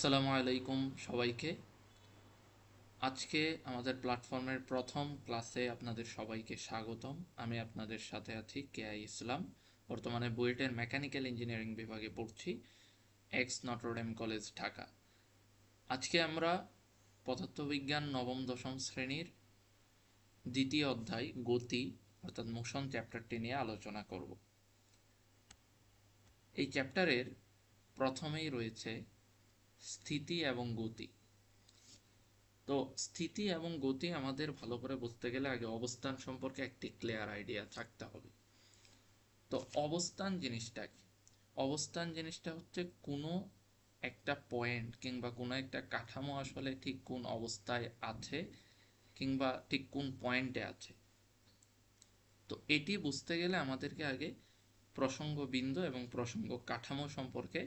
আসসালামু আলাইকুম সবাইকে। আজকে আমাদের প্ল্যাটফর্মের প্রথম ক্লাসে আপনাদের সবাইকে স্বাগতম। আমি আপনাদের সাথে আছি কেআই ইসলাম। বর্তমানে বুয়েটের মেকানিক্যাল ইঞ্জিনিয়ারিং বিভাগে পড়ছি, এক্স নটরডেম কলেজ, ঢাকা। আজকে আমরা পদার্থবিজ্ঞান নবম দশম শ্রেণীর দ্বিতীয় অধ্যায় গতি অর্থাৎ মোশন চ্যাপ্টারটি নিয়ে আলোচনা করব। এই চ্যাপ্টারের প্রথমেই রয়েছে স্থিতি এবং গতি। তো স্থিতি এবং গতি আমাদের ভালো করে বুঝতে গেলে আগে অবস্থান সম্পর্কে একটি ক্লিয়ার আইডিয়া থাকতে হবে। তো অবস্থান জিনিসটা কি? অবস্থান জিনিসটা হচ্ছে কোনো একটা পয়েন্ট কিংবা কোনো একটা কাঠামো আসলে ঠিক কোন অবস্থায় আছে কিংবা ঠিক কোন পয়েন্টে আছে। তো এটি বুঝতে গেলে আমাদেরকে আগে প্রসঙ্গ বিন্দু এবং প্রসঙ্গ কাঠামো সম্পর্কে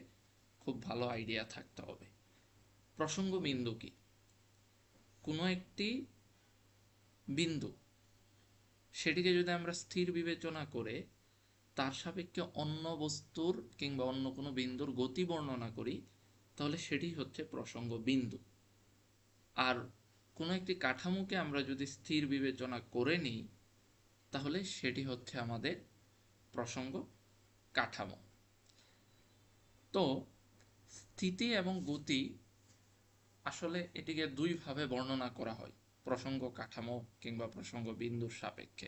খুব ভালো আইডিয়া থাকতে হবে। প্রসঙ্গ বিন্দু কি? কোনো একটি বিন্দু, সেটিকে যদি আমরা স্থির বিবেচনা করে তার সাপেক্ষে অন্য বস্তুর কিংবা অন্য কোনো বিন্দুর গতি বর্ণনা করি, তাহলে সেটি হচ্ছে প্রসঙ্গ বিন্দু। আর কোনো একটি কাঠামোকে আমরা যদি স্থির বিবেচনা করে নিই, তাহলে সেটি হচ্ছে আমাদের প্রসঙ্গ কাঠামো। তো স্থিতি এবং গতি আসলে এটিকে দুইভাবে বর্ণনা করা হয় প্রসঙ্গ কাঠামো কিংবা প্রসঙ্গ বিন্দুর সাপেক্ষে।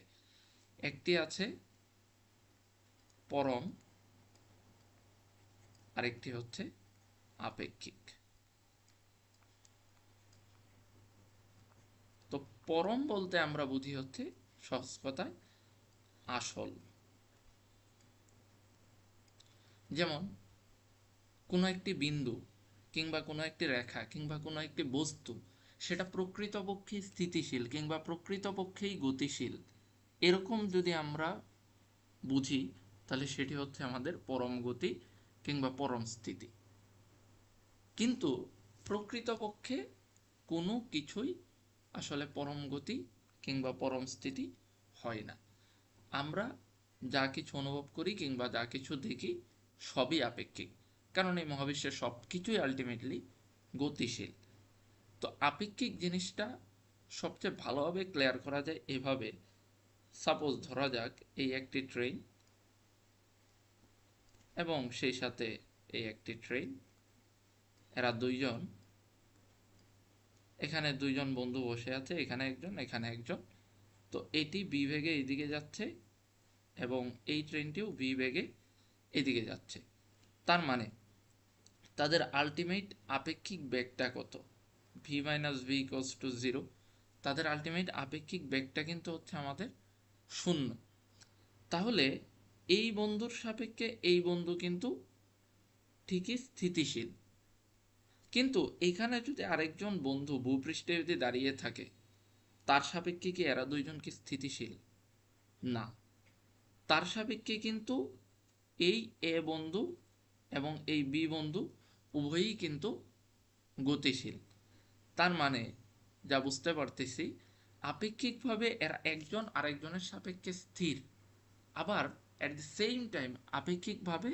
একটি আছে পরম, আরেকটি হচ্ছে আপেক্ষিক। তো পরম বলতে আমরা বুঝি হচ্ছে সহজ কথায় আসল। যেমন কোনো একটি বিন্দু কিংবা কোনো একটি রেখা কিংবা কোনো একটি বস্তু, সেটা প্রকৃতপক্ষে স্থিতিশীল কিংবা প্রকৃতপক্ষেই গতিশীল, এরকম যদি আমরা বুঝি, তাহলে সেটি হচ্ছে আমাদের পরম গতি কিংবা পরম স্থিতি। কিন্তু প্রকৃতপক্ষে কোনো কিছুই আসলে পরম গতি কিংবা পরম স্থিতি হয় না। আমরা যা কিছু অনুভব করি কিংবা যা কিছু দেখি সবই আপেক্ষিক, কারণ এই মহাবিশ্বের সব কিছুই আলটিমেটলি গতিশীল। তো আপেক্ষিক জিনিসটা সবচেয়ে ভালোভাবে ক্লিয়ার করা যায় এভাবে। সাপোজ ধরা যাক এই একটি ট্রেন এবং সেই সাথে এই একটি ট্রেন, এরা দুইজন, এখানে দুইজন বন্ধু বসে আছে, এখানে একজন এখানে একজন। তো এটি বি বেগে এইদিকে যাচ্ছে এবং এই ট্রেনটিও বি বেগে এদিকে যাচ্ছে। তার মানে তাদের আলটিমেট আপেক্ষিক বেগটা কত? V minus V equals to zero. তাদের আলটিমেট আপেক্ষিক বেগটা কিন্তু হচ্ছে আমাদের শূন্য। তাহলে এই বন্ধুর সাপেক্ষে এই বন্ধু কিন্তু ঠিকই স্থিতিশীল, কিন্তু এখানে যদি আরেকজন বন্ধু ভূপৃষ্ঠে যদি দাঁড়িয়ে থাকে, তার সাপেক্ষে কি এরা দুইজন কি স্থিতিশীল? না। তার সাপেক্ষে কিন্তু এই এ বন্ধু এবং এই বি বন্ধু উভয়ই কিন্তু গতিশীল। তার মানে যা বুঝতে পারতেছি, আপেক্ষিকভাবে এরা একজন আরেকজনের সাপেক্ষে স্থির, আবার অ্যাট দ্য সেম টাইম আপেক্ষিকভাবে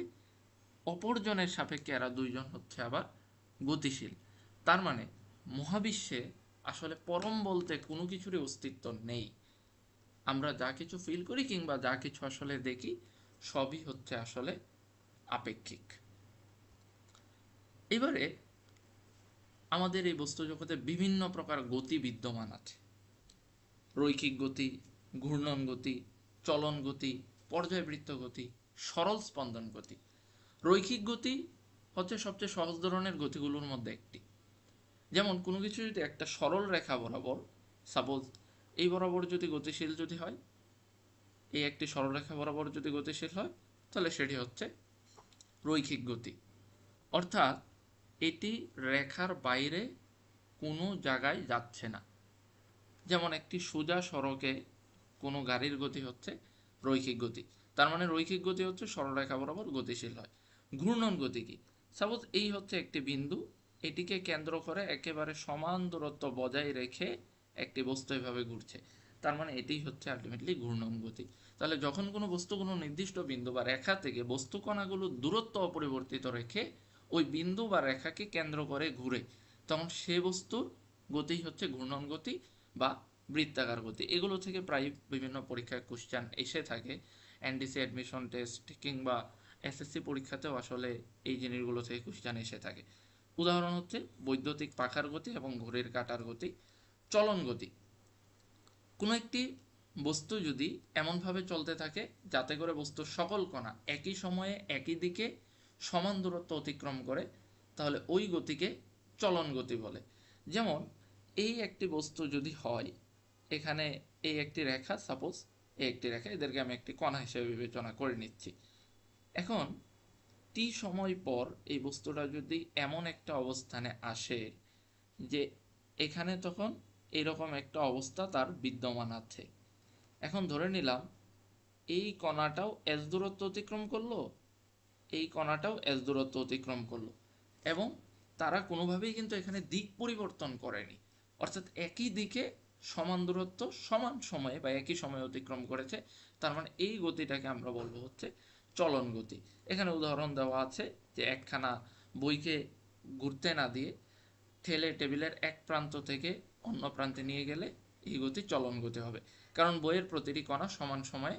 অপরজনের সাপেক্ষে এরা দুইজন হচ্ছে আবার গতিশীল। তার মানে মহাবিশ্বে আসলে পরম বলতে কোনো কিছুরই অস্তিত্ব নেই। আমরা যা কিছু ফিল করি কিংবা যা কিছু আসলে দেখি, সবই হচ্ছে আসলে আপেক্ষিক। এবারে আমাদের এই বস্তু জগতে বিভিন্ন প্রকার গতি বিদ্যমান আছে। রৈখিক গতি, ঘূর্ণন গতি, চলন গতি, পর্যায়বৃত্ত গতি, সরল স্পন্দন গতি। রৈখিক গতি হচ্ছে সবচেয়ে সহজ ধরনের গতিগুলোর মধ্যে একটি। যেমন কোনো কিছু যদি একটা সরল রেখা বরাবর, সাপোজ এই বরাবর যদি গতিশীল যদি হয়, এই একটি সরলরেখা বরাবর যদি গতিশীল হয়, তাহলে সেটি হচ্ছে রৈখিক গতি। অর্থাৎ এটি রেখার বাইরে কোনো জায়গায় যাচ্ছে না। যেমন একটি সোজা সড়কে কোনো গাড়ির গতি হচ্ছে রৈখিক গতি। তার মানে রৈখিক গতি হচ্ছে সরলরেখা বরাবর গতিশীল হয়। ঘূর্ণন গতি কি? সাপোজ এই হচ্ছে একটি বিন্দু, এটিকে কেন্দ্র করে একেবারে সমান দূরত্ব বজায় রেখে একটি বস্তু এভাবে ঘুরছে, তার মানে এটাই হচ্ছে আলটিমেটলি ঘূর্ণন গতি। তাহলে যখন কোনো বস্তু কোনো নির্দিষ্ট বিন্দু বা রেখা থেকে বস্তু কণাগুলো দূরত্ব অপরিবর্তিত রেখে ওই বিন্দু বা রেখাকে কেন্দ্র করে ঘুরে, তখন সে বস্তুর গতি হচ্ছে ঘূর্ণন গতি বা বৃত্তাকার গতি। এগুলো থেকে প্রায় বিভিন্ন পরীক্ষায় কোশ্চেন এসে থাকে, এনডিসি অ্যাডমিশন টেস্ট কিংবা এসএসসি পরীক্ষাতেও আসলে এই জিনিসগুলো থেকে কোশ্চেন এসে থাকে। উদাহরণ হচ্ছে বৈদ্যুতিক পাখার গতি এবং ঘড়ির কাঁটার গতি। চলন গতি, কোনো একটি বস্তু যদি এমনভাবে চলতে থাকে যাতে করে বস্তুর সকল কণা একই সময়ে একই দিকে সমান দূরত্ব অতিক্রম করে, তাহলে ওই গতিকে চলন গতি বলে। যেমন এই একটি বস্তু যদি হয়, এখানে এই একটি রেখা, সাপোজ এই একটি রেখা, এদেরকে আমি একটি কণা হিসেবে বিবেচনা করে নিচ্ছি। এখন টি সময় পর এই বস্তুটা যদি এমন একটা অবস্থানে আসে যে এখানে তখন এরকম একটা অবস্থা তার বিদ্যমান আছে। এখন ধরে নিলাম এই কণাটাও এস দূরত্ব অতিক্রম করলো, এই কণাটাও এস দূরত্ব অতিক্রম করলো, এবং তারা কোনোভাবেই কিন্তু এখানে দিক পরিবর্তন করেনি, অর্থাৎ একই দিকে সমান দূরত্ব সমান সময়ে বা একই সময়ে অতিক্রম করেছে। তার মানে এই গতিটাকে আমরা বলবো হচ্ছে চলন গতি। এখানে উদাহরণ দেওয়া আছে যে একখানা বইকে ঘুরতে না দিয়ে ঠেলে টেবিলের এক প্রান্ত থেকে অন্য প্রান্তে নিয়ে গেলে এই গতি চলন গতি হবে, কারণ বইয়ের প্রতিটি কণা সমান সময়ে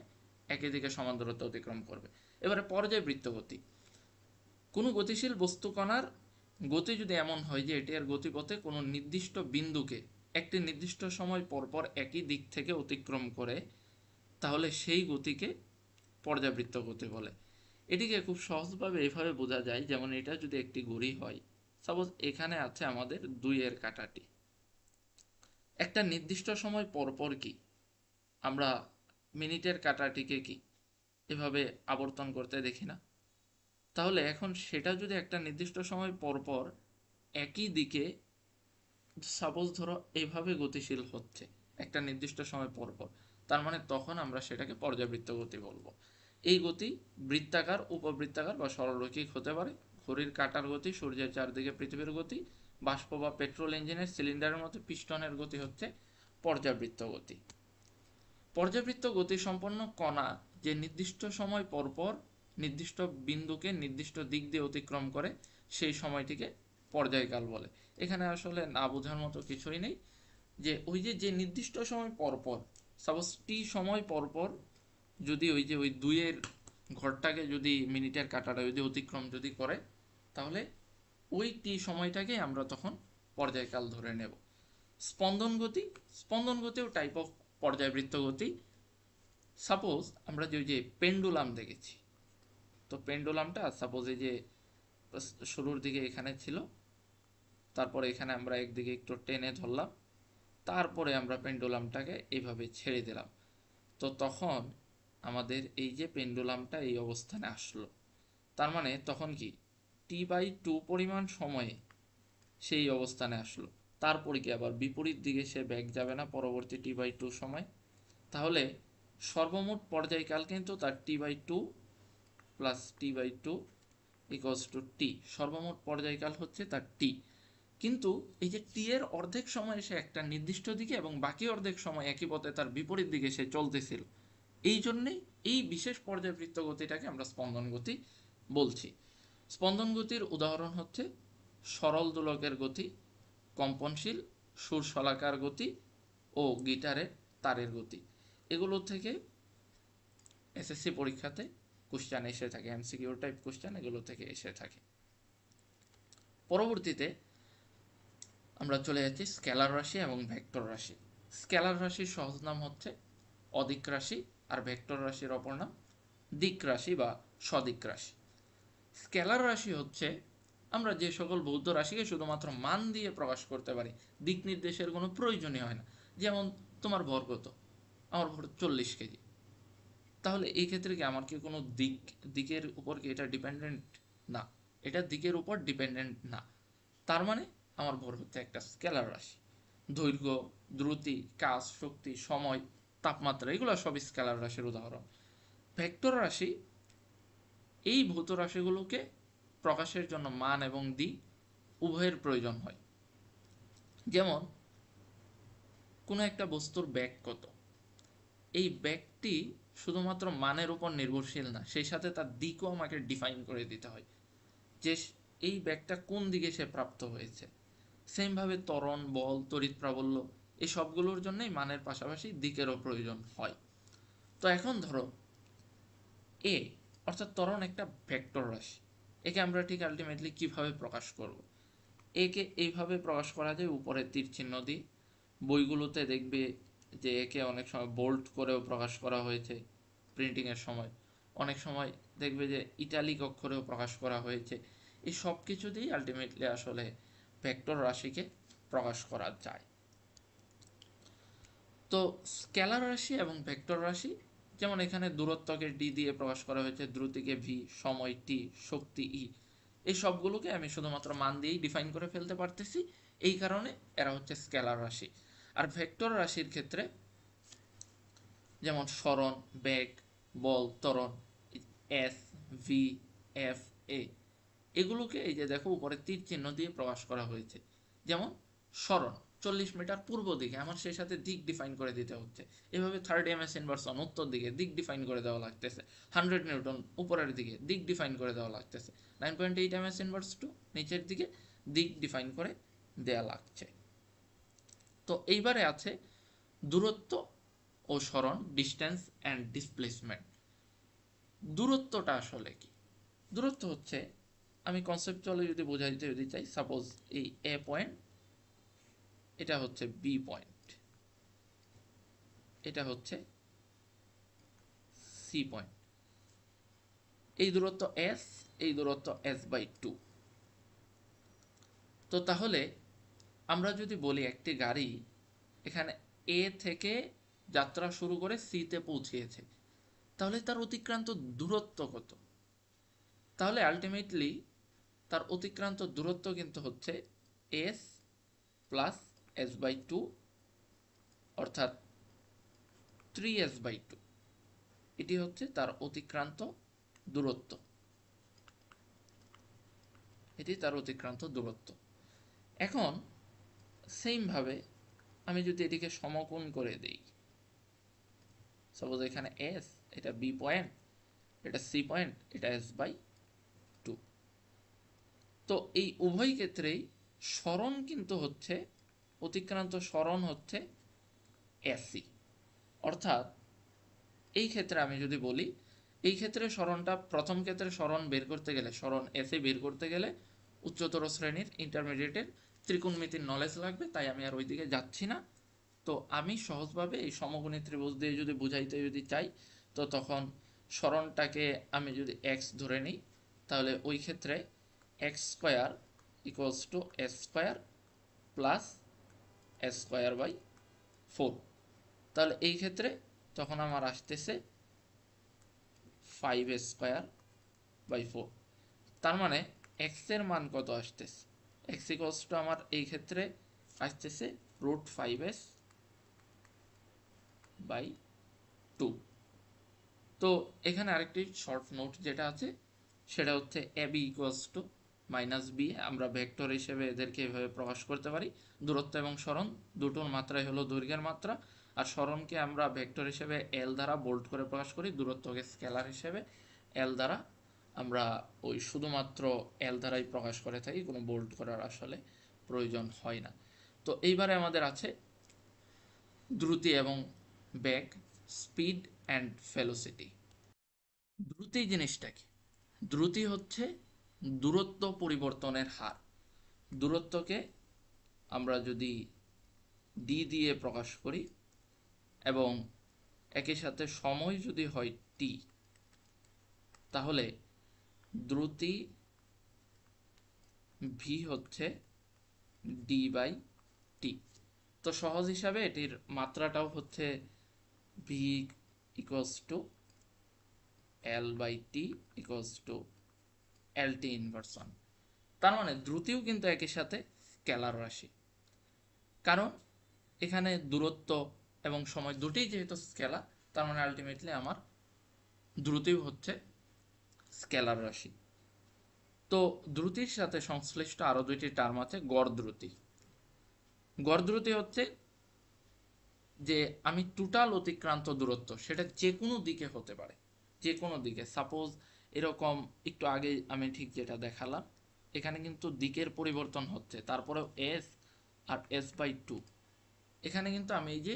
একই দিকে সমান দূরত্ব অতিক্রম করবে। এবারে পর্যায়বৃত্ত গতি, কোনো গতিশীল বস্তু কণার গতি যদি এমন হয় যে এটি এর গতিপথে কোনো নির্দিষ্ট বিন্দুকে একটি নির্দিষ্ট সময় পরপর একই দিক থেকে অতিক্রম করে, তাহলে সেই গতিকে পর্যাবৃত্ত গতি বলে। এটিকে খুব সহজভাবে এভাবে বোঝা যায়, যেমন এটা যদি একটি ঘড়ি হয়, সাপোজ এখানে আছে আমাদের 2 এর কাঁটাটি, একটা নির্দিষ্ট সময় পরপর কি আমরা মিনিটের কাঁটাটিকে কি এভাবে আবর্তন করতে দেখি না? তাহলে এখন সেটা যদি একটা নির্দিষ্ট সময় পরপর একই দিকে, সাপোজ ধরো এইভাবে গতিশীল হচ্ছে একটা নির্দিষ্ট সময় পরপর, তার মানে তখন আমরা সেটাকে পর্যাবৃত্ত গতি বলবো। এই গতি বৃত্তাকার, উপবৃত্তাকার বা সরলরৈখিক হতে পারে। ঘড়ির কাঁটার গতি, সূর্যের চারদিকে পৃথিবীর গতি, বাষ্প বা পেট্রোল ইঞ্জিনের সিলিন্ডারের মতো পিস্টনের গতি হচ্ছে পর্যাবৃত্ত গতি। পর্যাবৃত্ত গতি সম্পন্ন কণা যে নির্দিষ্ট সময় পরপর নির্দিষ্ট বিন্দুকে নির্দিষ্ট দিক দিয়ে অতিক্রম করে, সেই সময়টিকে পর্যায়কাল বলে। এখানে আসলে না বোঝার মতো কিছুই নেই, যে ওই যে নির্দিষ্ট সময় পরপর, সাপোজ টি সময় পরপর যদি ওই যে ওই 2-এর ঘরটাকে যদি মিনিটের কাঁটাটা যদি অতিক্রম যদি করে, তাহলে ওই টি সময়টাকে আমরা তখন পর্যায়কাল ধরে নেব। স্পন্দন গতি, স্পন্দন গতিও টাইপ অফ পর্যায়বৃত্ত গতি। সাপোজ আমরা যে ওই যে পেন্ডুলাম দেখেছি, তো পেন্ডুলামটা সাপোজ এই যে শুরুর দিকে এখানে ছিল, তারপরে এখানে আমরা একদিকে একটু টেনে ধরলাম, তারপরে আমরা পেন্ডুলামটাকে এইভাবে ছেড়ে দিলাম, তো তখন আমাদের এই যে পেন্ডুলামটা এই অবস্থানে আসলো। তার মানে তখন কি T/2 পরিমাণ সময়ে সেই অবস্থানে আসলো, তারপরে কি আবার বিপরীত দিকে সে ব্যাক যাবে না পরবর্তী T/2 সময়? তাহলে সর্বমোট পর্যায়কাল কিন্তু তার T/2 plus T/2 equals to টি, সর্বমোট পর্যায়কাল হচ্ছে তার টি। কিন্তু এই যে টি এর অর্ধেক সময় সে একটা নির্দিষ্ট দিকে এবং বাকি অর্ধেক সময় একই পথে তার বিপরীত দিকে সে চলতেছিল, এই জন্যেই এই বিশেষ পর্যাবৃত্ত গতিটাকে আমরা স্পন্দন গতি বলছি। স্পন্দন গতির উদাহরণ হচ্ছে সরল দোলকের গতি, কম্পনশীল সুরশলাকার গতি ও গিটারের তারের গতি। এগুলো থেকে এসএসসি পরীক্ষাতে কোশ্চেন এসে থাকে, এমসিকিউ টাইপ কোশ্চেন এগুলো থেকে এসে থাকে। পরবর্তীতে আমরা চলে যাচ্ছি স্কেলার রাশি এবং ভেক্টর রাশি। স্কেলার রাশির সহজ নাম হচ্ছে অদিক রাশি, আর ভেক্টর রাশির অপর নাম দিক রাশি বা সদিক রাশি। স্কেলার রাশি হচ্ছে আমরা যে সকল ভৌত রাশিকে শুধুমাত্র মান দিয়ে প্রকাশ করতে পারি, দিক নির্দেশের কোনো প্রয়োজনই হয় না। যেমন তোমার ভর কত, আমার ভর 40 কেজি, তাহলে এই ক্ষেত্রে কি আমার কি কোনো দিকের উপর কি এটা ডিপেন্ডেন্ট? না, এটা দিকের উপর ডিপেন্ডেন্ট না। তার মানে আমার ভর হচ্ছে একটা স্কেলার রাশি। দৈর্ঘ্য, দ্রুতি, কাজ, শক্তি, সময়, তাপমাত্রা, এগুলো সবই স্কেলার রাশির উদাহরণ। ভেক্টর রাশি এই ভৌত রাশিগুলোকে প্রকাশের জন্য মান এবং দিক উভয়ের প্রয়োজন হয়। যেমন কোনো একটা বস্তুর ব্যাগ কত, এই ব্যাগটি শুধুমাত্র মানের উপর নির্ভরশীল না, সেই সাথে তার দিকও আমাকে ডিফাইন করে দিতে হয়, যে এই ব্যাগটা কোন দিকে সে প্রাপ্ত হয়েছে। সেমভাবে ত্বরণ, বল, তড়িৎ প্রাবল্য এই সবগুলোর জন্যই মানের পাশাপাশি দিকেরও প্রয়োজন হয়। তো এখন ধরো এ অর্থাৎ ত্বরণ একটা ভেক্টর রাশি, একে আমরা ঠিক আলটিমেটলি কিভাবে প্রকাশ করব। একে এইভাবে প্রকাশ করা যায় উপরের তীর চিহ্ন দিয়ে। বইগুলোতে দেখবে যে একে অনেক সময় বোল্ড করেও প্রকাশ করা হয়েছে প্রিন্টিংয়ের সময়, অনেক সময় দেখবে যে ইটালিক অক্ষরেও প্রকাশ করা হয়েছে। এই সব কিছু দিয়েই আলটিমেটলি আসলে ভেক্টর রাশিকে প্রকাশ করা যায়। তো স্কেলার রাশি এবং ভেক্টর রাশি, যেমন এখানে দূরত্বকে ডি দিয়ে প্রকাশ করা হয়েছে, দ্রুতিকে ভি, সময় টি, শক্তি ই, এই সবগুলোকে আমি শুধুমাত্র মান দিয়েই ডিফাইন করে ফেলতে পারতেছি। এই কারণে এরা হচ্ছে স্কেলার রাশি। আর ভেক্টর রাশির ক্ষেত্রে যেমন সরণ, বেগ, বল, ত্বরণ, এস, ভি, এফ, এ, এগুলোকে এই যে দেখো উপরে তীর চিহ্ন দিয়ে প্রকাশ করা হয়েছে। যেমন সরণ 40 মিটার পূর্ব দিকে, আমার সেই সাথে দিক ডিফাইন করে দিতে হচ্ছে। এভাবে 30 ms ইনভার্সন উত্তর দিকে দিক ডিফাইন করে দেওয়া লাগতেছে। 100 নিউটন উপরের দিকে দিক ডিফাইন করে দেওয়া লাগতেছে। 9.8 ms ইনভার্স টু নিচের দিকে দিক ডিফাইন করে দেওয়া লাগছে। তো এইবারে আছে দূরত্ব ও সরণ, ডিস্টেন্স অ্যান্ড ডিসপ্লেসমেন্ট। দূরত্বটা আসলে কি? দূরত্ব হচ্ছে, আমি কনসেপচুয়ালি যদি বোঝাইতে যদি চাই, সাপোজ এই এ পয়েন্ট, এটা হচ্ছে বি পয়েন্ট, এটা হচ্ছে সি পয়েন্ট, এই দূরত্ব এস, এই দূরত্ব s/2। তো তাহলে আমরা যদি বলি একটি গাড়ি এখানে এ থেকে যাত্রা শুরু করে সিতে পৌঁছিয়েছে, তাহলে তার অতিক্রান্ত দূরত্ব কত? তাহলে আলটিমেটলি তার অতিক্রান্ত দূরত্ব কিন্তু হচ্ছে এস প্লাস s/2, অর্থাৎ 3s/2। এটি হচ্ছে তার অতিক্রান্ত দূরত্ব, এটি তার অতিক্রান্ত দূরত্ব। এখন সেমভাবে আমি যদি এটিকে সমকোণ করে দিই, সাপোজ এখানে এস, এটা বি পয়েন্ট, এটা সি পয়েন্ট, এটা s/2। তো এই উভয় ক্ষেত্রেই সরণ কিন্তু হচ্ছে, অতিক্রান্ত সরণ হচ্ছে এসি। অর্থাৎ এই ক্ষেত্রে আমি যদি বলি, এই ক্ষেত্রে সরণটা, প্রথম ক্ষেত্রে সরণ বের করতে গেলে, সরণ এসে বের করতে গেলে উচ্চতর শ্রেণীর ইন্টারমিডিয়েটের ত্রিকোণমিতির নলেজ লাগবে, তাই আমি আর ওইদিকে যাচ্ছি না। তো আমি সহজভাবে এই সমকোণী ত্রিভুজ দিয়ে যদি বুঝাইতে যদি চাই, তো তখন সরণটাকে আমি যদি এক্স ধরে নিই, তাহলে ওই ক্ষেত্রে x² equals to s² plus s²/4। তাহলে এই ক্ষেত্রে তখন আমার আসতেছে 5s²/4। তার মানে x এর মান কত আসতেছে? x ইকুয়ালস টু আমার এই ক্ষেত্রে আসতেছে √5s/2। তো এখানে আরেকটি শর্ট নোট যেটা আছে, সেটা হচ্ছে ab ইকুয়ালস টু -b। আমরা ভেক্টর হিসেবে এদেরকে এভাবে প্রকাশ করতে পারি। দূরত্ব এবং সরণ দুটোর মাত্রাই হলো দৈর্ঘ্যের মাত্রা, আর সরণকে আমরা ভেক্টর হিসেবে এল দ্বারা বোল্ড করে প্রকাশ করি, দূরত্বকে স্কেলার হিসেবে এল দ্বারা আমরা ওই শুধুমাত্র এল দ্বারাই প্রকাশ করে থাকি, কোনো বোল্ড করার আসলে প্রয়োজন হয় না। তো এইবারে আমাদের আছে দ্রুতি এবং বেগ, স্পিড অ্যান্ড ভেলোসিটি। দ্রুতি জিনিসটা কি? দ্রুতি হচ্ছে দূরত্ব পরিবর্তনের হার। দূরত্বকে আমরা যদি ডি দিয়ে প্রকাশ করি এবং একই সাথে সময় যদি হয় টি, তাহলে দ্রুতি ভি হচ্ছে d/t। তো সহজ হিসাবে এটির মাত্রাটাও হচ্ছে V equals two l/t equals to lt inversion. তার মানে দ্রুতিও কিন্তু একই সাথে স্কেলার রাশি, কারণ এখানে দূরত্ব এবং সময় দুটোই যেহেতু স্কেলার, তার মানে আলটিমেটলি আমার দ্রুতিও হচ্ছে স্কেলার রাশি। তো দ্রুতির সাথে সংশ্লিষ্ট আরো দুইটি টার্ম আছে, গড় দ্রুতি। গড় দ্রুতি হচ্ছে যে আমি টোটাল অতিক্রান্ত দূরত্ব, সেটা যে কোনো দিকে হতে পারে, যে কোনো দিকে। সাপোজ এরকম একটু আগে আমি ঠিক যেটা দেখালাম, এখানে কিন্তু দিকের পরিবর্তন হচ্ছে, তারপরেও s r s by two. এখানে কিন্তু আমি এই যে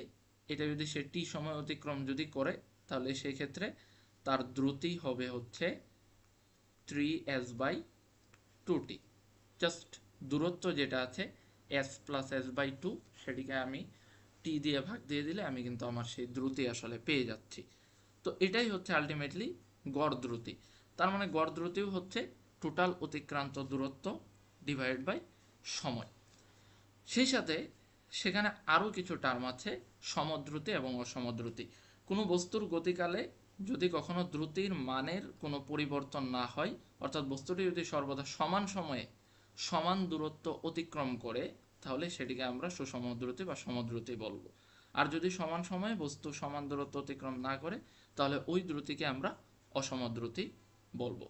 এটা যদি সে টি সময় অতিক্রম যদি করে, তাহলে সেই ক্ষেত্রে তার দ্রুতি হবে হচ্ছে 3s/2t। জাস্ট দূরত্ব যেটা আছে s+s/2, সেটিকে আমি টি দিয়ে ভাগ দিয়ে দিলে আমি কিন্তু আমার সেই দ্রুতি আসলে পেয়ে যাচ্ছি। তো এটাই হচ্ছে আলটিমেটলি গড় দ্রুতি। তার মানে গড় দ্রুতিও হচ্ছে টোটাল অতিক্রান্ত দূরত্ব ডিভাইড বাই সময়। সেই সাথে সেখানে আরও কিছু টার্ম আছে, সমদ্রুতি এবং অসমদ্রুতি। কোনো বস্তুর গতিকালে যদি কখনো দ্রুতির মানের কোনো পরিবর্তন না হয়, অর্থাৎ বস্তুটি যদি সর্বদা সমান সময়ে সমান দূরত্ব অতিক্রম করে, তাহলে সেটিকে আমরা সুসমদ্রুতি বা সমদ্রুতি বলবো। আর যদি সমান সময়ে বস্তু সমান দূরত্ব অতিক্রম না করে, তাহলে ওই দ্রুতিকে আমরা অসমদ্রুতি বলবো।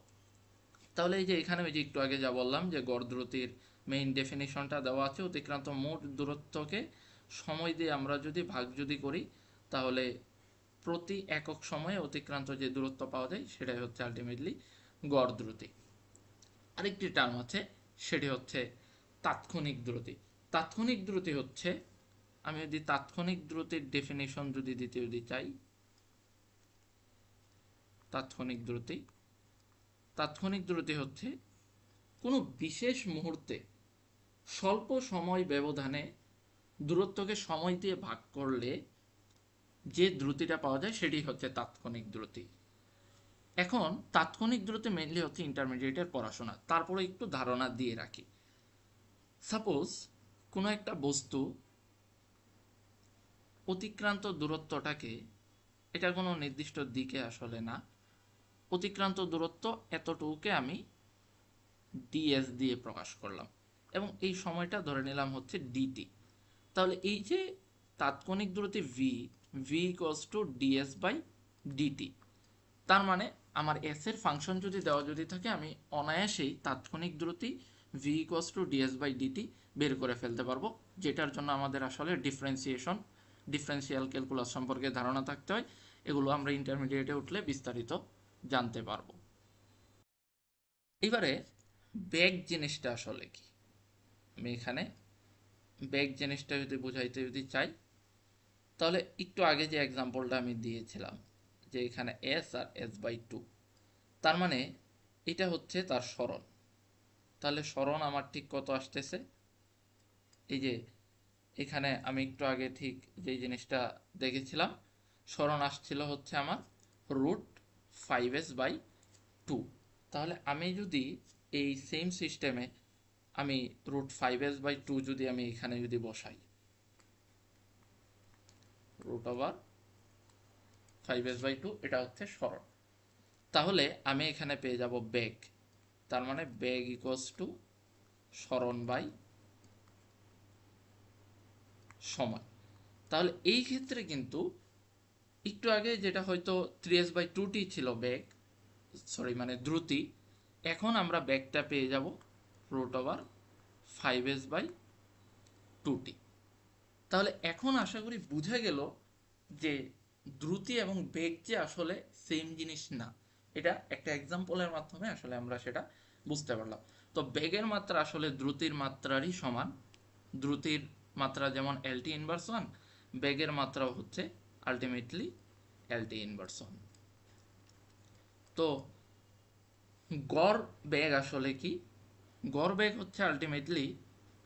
তাহলে এই যে এখানে ওই যে একটু আগে যা বললাম যে গড় দ্রুতির মেইন ডেফিনিশনটা দেওয়া আছে, অতিক্রান্ত মোট দূরত্বকে সময় দিয়ে আমরা যদি ভাগ যদি করি, তাহলে প্রতি একক সময়ে অতিক্রান্ত যে দূরত্ব পাওয়া যায় সেটাই হচ্ছে আলটিমেটলি গড় দ্রুতি। আরেকটি টার্ম আছে, সেটি হচ্ছে তাৎক্ষণিক দ্রুতি। তাৎক্ষণিক দ্রুতি হচ্ছে, আমি যদি তাৎক্ষণিক দ্রুতির ডেফিনিশন যদি দিতে যদি চাই, তাৎক্ষণিক দ্রুতি তাৎক্ষণিক দ্রুতি হচ্ছে কোনো বিশেষ মুহূর্তে স্বল্প সময় ব্যবধানে দূরত্বকে সময় দিয়ে ভাগ করলে যে দ্রুতিটা পাওয়া যায় সেটি হচ্ছে তাৎক্ষণিক দ্রুতি। এখন তাৎক্ষণিক দ্রুতি মেইনলি হচ্ছে ইন্টারমিডিয়েটের পড়াশোনা, তারপরে একটু ধারণা দিয়ে রাখি। সাপোজ কোনো একটা বস্তু অতিক্রান্ত দূরত্বটাকে, এটা কোনো নির্দিষ্ট দিকে আসলে না, অতিক্রান্ত দূরত্ব এতটুকুকে আমি ডিএস দিয়ে প্রকাশ করলাম এবং এই সময়টা ধরে নিলাম হচ্ছে ডিটি। তাহলে এই যে তাৎক্ষণিক দ্রুতি v, v equals to ds by dt. তার মানে আমার এস এর ফাংশন যদি দেওয়া যদি থাকে, আমি অনায়াসেই তাৎক্ষণিক দ্রুতি v equals to ds by dt বের করে ফেলতে পারবো, যেটার জন্য আমাদের আসলে ডিফারেন্সিয়াল ক্যালকুলাস সম্পর্কে ধারণা থাকতে হয়। এগুলো আমরা ইন্টারমিডিয়েটে উঠলে বিস্তারিত জানতে পারবো। এবারে বেগ জিনিসটা আসলে কি, আমি এখানে বেগ জিনিসটা যদি বোঝাইতে যদি চাই, তাহলে একটু আগে যে এক্সাম্পলটা আমি দিয়েছিলাম যে এখানে এস আর s/2, তার মানে এটা হচ্ছে তার সরণ। তাহলে সরণ আমার ঠিক কত আসতেছে, এই যে এখানে আমি একটু আগে ঠিক যে জিনিসটা দেখেছিলাম, সরণ আসছিল হচ্ছে আমার √5s/2। তাহলে আমি যদি এই সেম সিস্টেমে আমি √5s/2 যদি আমি এখানে যদি বসাই, √5s/2 এটা হচ্ছে সরণ, তাহলে আমি এখানে পেয়ে যাব বেগ। তার মানে বেগ ইকুয়ালস টু সরণ বাই সময়। তাহলে এই ক্ষেত্রে কিন্তু একটু আগে যেটা হয়তো 3s/2t ছিল বেগ, সরি মানে দ্রুতি, এখন আমরা বেগটা পেয়ে যাব √5s/2t। তাহলে এখন আশা করি বুঝা গেল যে দ্রুতি এবং বেগ যে আসলে সেম জিনিস না। এটা একটা এক্সাম্পলের মাধ্যমে আসলে আমরা সেটা বুঝতে পারলাম। তো বেগের মাত্রা আসলে দ্রুতির মাত্রারই সমান। দ্রুতির মাত্রা যেমন এলটি ইনভার্স ওয়ান, বেগের মাত্রাও হচ্ছে আলটিমেটলি এলটি ইনভার্স ওয়ান। তো গড় বেগ আসলে কি? গড় বেগ হচ্ছে আলটিমেটলি,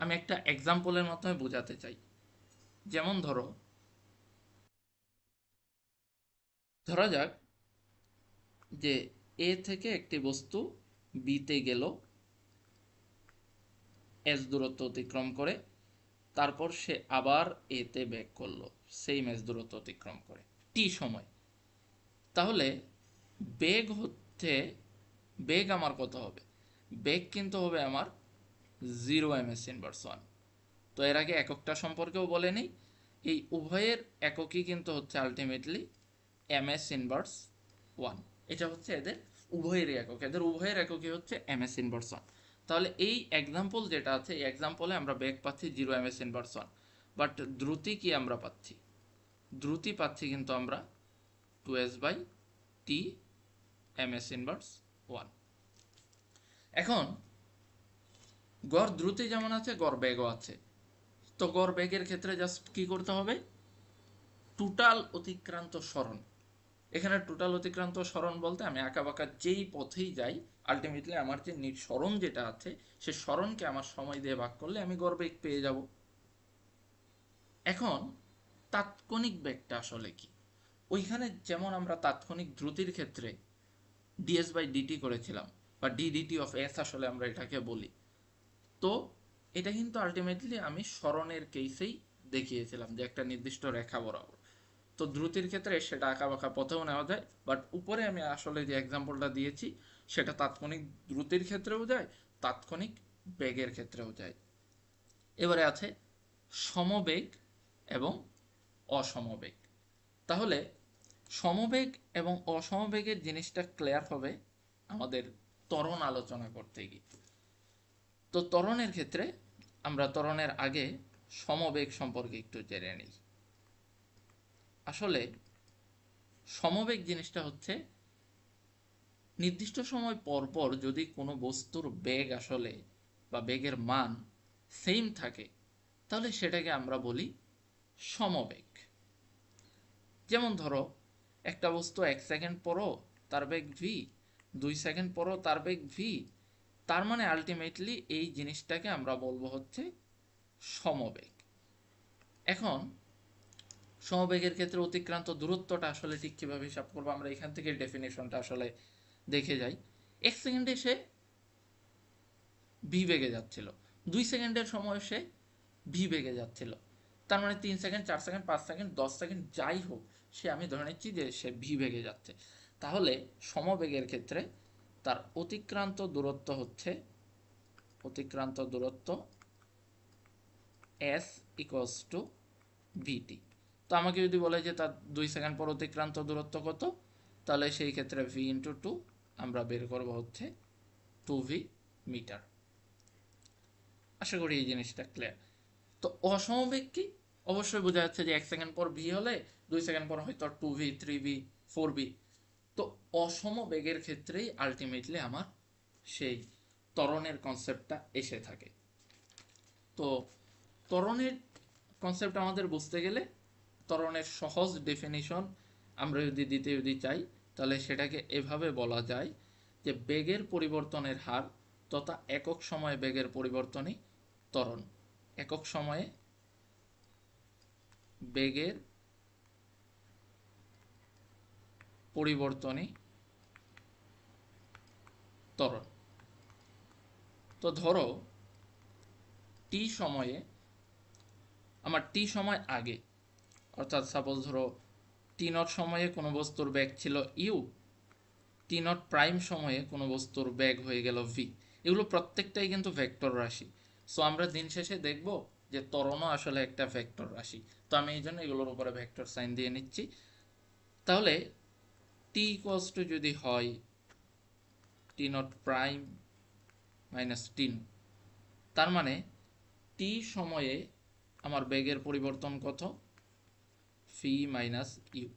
আমি একটা এক্সাম্পলের মাধ্যমে বোঝাতে চাই। যেমন ধরা যাক যে এ থেকে একটি বস্তু বিতে গেল এস দূরত্ব অতিক্রম করে, তারপর সে আবার এতে ব্যাক করলো সেম এস দূরত্ব অতিক্রম করে টি সময়। তাহলে বেগ হচ্ছে, বেগ আমার কত হবে? বেগ কিন্তু হবে আমার 0 ms/1। তো এর আগে এককটা সম্পর্কেও বলে নেই, এই উভয়ের এককই কিন্তু হচ্ছে আলটিমেটলি ms/1। এটা হচ্ছে এদের উভয়েরই একক, এদের উভয়ের এককই হচ্ছে ms/1। তাহলে এই এক্সাম্পল যেটা আছে, এই এক্সাম্পলে আমরা বেগ পাচ্ছি 0 ms/1, বাট দ্রুতি কি আমরা পাচ্ছি? দ্রুতি পাচ্ছি কিন্তু আমরা 2s/t ms/1। এখন গড় দ্রুতি যেমন আছে গড় বেগও আছে। তো গড় বেগের ক্ষেত্রে জাস্ট কি করতে হবে, টোটাল অতিক্রান্ত সরণ। এখানে টোটাল অতিক্রান্ত সরণ বলতে আমি আঁকাবাঁকা যেই পথেই যাই, আলটিমেটলি আমার যে সরণ যেটা আছে সে সরণকে আমার সময় দিয়ে ভাগ করলে আমি গড় বেগ পেয়ে যাব। এখন তাৎক্ষণিক বেগটা আসলে কি? ওইখানে যেমন আমরা তাৎক্ষণিক দ্রুতির ক্ষেত্রে ডিএস বাই ডিটি করেছিলাম, বা ডিডিটি অফ এস আসলে আমরা এটাকে বলি। তো এটা কিন্তু আলটিমেটলি আমি সরণের কেসেই দেখিয়েছিলাম যে একটা নির্দিষ্ট রেখা বরাবর। তো দ্রুতির ক্ষেত্রে সেটা আঁকা বাঁকা পথেও নেওয়া যায়, বাট উপরে আমি আসলে যে এক্সাম্পলটা দিয়েছি সেটা তাৎক্ষণিক দ্রুতির ক্ষেত্রেও যায়, তাৎক্ষণিক বেগের ক্ষেত্রেও যায়। এবারে আছে সমবেগ এবং অসমবেগ। তাহলে সমবেগ এবং অসমবেগের জিনিসটা ক্লিয়ার হবে আমাদের ত্বরণ আলোচনা করতে গিয়ে। তো ত্বরণের ক্ষেত্রে আমরা ত্বরণের আগে সমবেগ সম্পর্কে একটু জেনে নিই। আসলে সমবেগ জিনিসটা হচ্ছে নির্দিষ্ট সময় পর পর যদি কোনো বস্তুর বেগ আসলে বা বেগের মান সেম থাকে, তাহলে সেটাকে আমরা বলি সমবেগ। যেমন ধরো একটা বস্তু 1 সেকেন্ড পরও তার বেগ ভি, 2 সেকেন্ড পরও তার বেগ ভি, তার মানে আলটিমেটলি এই জিনিসটাকে আমরা বলবো হচ্ছে সমবেগ। এখন সমবেগের ক্ষেত্রে অতিক্রান্ত দূরত্বটা আসলে ঠিক কীভাবে হিসাব করবো, আমরা এখান থেকে ডেফিনেশনটা আসলে দেখে যাই। 1 সেকেন্ডে সে ভি বেগে যাচ্ছিল, 2 সেকেন্ডের সময় সে ভি বেগে যাচ্ছিল, তার মানে 3 সেকেন্ড, 4 সেকেন্ড, 5 সেকেন্ড, 10 সেকেন্ড যাই হোক, সে আমি ধরে নিচ্ছি যে সে ভি বেগে যাচ্ছে। তাহলে সমবেগের ক্ষেত্রে তার অতিক্রান্ত দূরত্ব হচ্ছে অতিক্রান্ত দূরত্ব এস ইকুয়ালস টু ভিটি। তো আমাকে যদি বলে যে তার 2 সেকেন্ড পর অতিক্রান্ত দূরত্ব কত, তাহলে সেই ক্ষেত্রে ভি ইন্টু টু আমরা বের করবো হচ্ছে 2v মিটার। আশা করি এই জিনিসটা ক্লিয়ার। তো অসমবেগ কি? অবশ্যই বোঝা যাচ্ছে যে 1 সেকেন্ড পর ভি হলে 2 সেকেন্ড পর হয়তো 2v, 3v, 4v। তো অসমবেগের ক্ষেত্রেই আলটিমেটলি আমার সেই ত্বরণের কনসেপ্টটা এসে থাকে। তো ত্বরণের কনসেপ্ট আমাদের বুঝতে গেলে ত্বরণের সহজ ডেফিনিশন আমরা যদি চাই, তাহলে সেটাকে এভাবে বলা যায় যে বেগের পরিবর্তনের হার তথা একক সময়ে বেগের পরিবর্তনই ত্বরণ। একক সময়ে বেগের পরিবর্তনই ত্বরণ। তো ধরো টি সময়ে আমার টি সময় আগে, অর্থাৎ সাপোজ ধরো টি নট সময়ে কোনো বস্তুর বেগ ছিল ইউ, টি নট প্রাইম সময়ে কোনো বস্তুর বেগ হয়ে গেল ভি। এগুলো প্রত্যেকটাই কিন্তু ভেক্টর রাশি। সো আমরা দিন শেষে দেখব যে ত্বরণও আসলে একটা ভেক্টর রাশি। তো আমি এই জন্য এগুলোর উপরে ভেক্টর সাইন দিয়ে নিচ্ছি। তাহলে টি ইকুয়ালস টু যদি হয় টি নট প্রাইম মাইনাস টি, তার মানে টি সময়ে আমার বেগের পরিবর্তন কত, ভি মাইনাস ইউ।